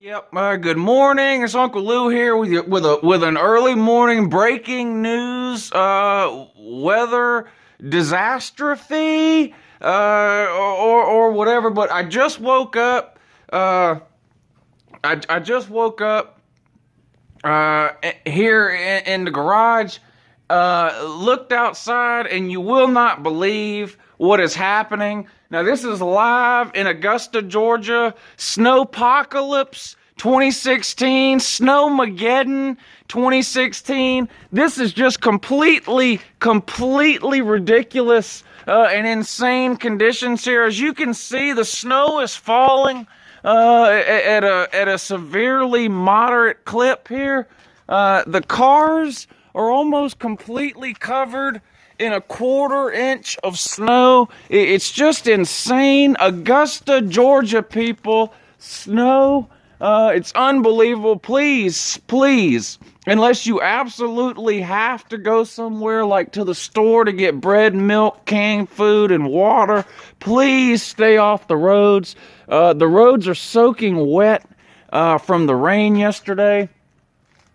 Yep. Good morning. It's Uncle Lou here with you with an early morning breaking news weather disastrophe or whatever. But I just woke up. I just woke up here in the garage. Looked outside, and you will not believe what is happening. Now, this is live in Augusta, Georgia. Snowpocalypse 2016, Snowmageddon 2016. This is just completely ridiculous and insane conditions here. As you can see, the snow is falling at a severely moderate clip here. The cars are almost completely covered in a 1/4 inch of snow. It's just insane. Augusta, Georgia, people. Snow. It's unbelievable. Please, unless you absolutely have to go somewhere like to the store to get bread, milk, canned food, and water, please stay off the roads. The roads are soaking wet from the rain yesterday.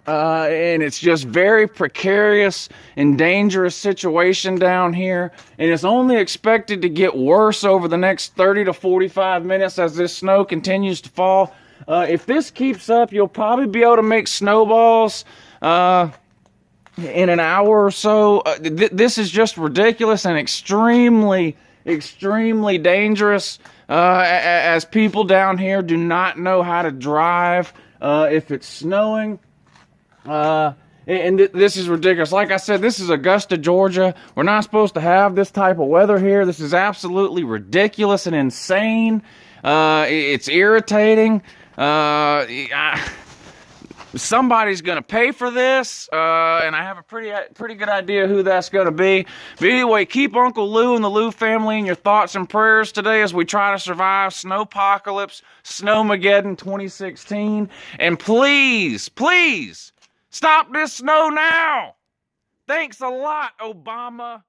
And it's just very precarious and dangerous situation down here. And it's only expected to get worse over the next 30 to 45 minutes as this snow continues to fall. If this keeps up, you'll probably be able to make snowballs in an hour or so. This is just ridiculous and extremely dangerous as people down here do not know how to drive if it's snowing. This is ridiculous. Like I said, this is Augusta, Georgia. We're not supposed to have this type of weather here. This is absolutely ridiculous and insane. It's irritating. Somebody's gonna pay for this, and I have a pretty good idea who that's gonna be. But anyway, keep Uncle Lou and the Lou family in your thoughts and prayers today as we try to survive Snowpocalypse, Snowmageddon 2016. And please, stop this snow now! Thanks a lot, Obama.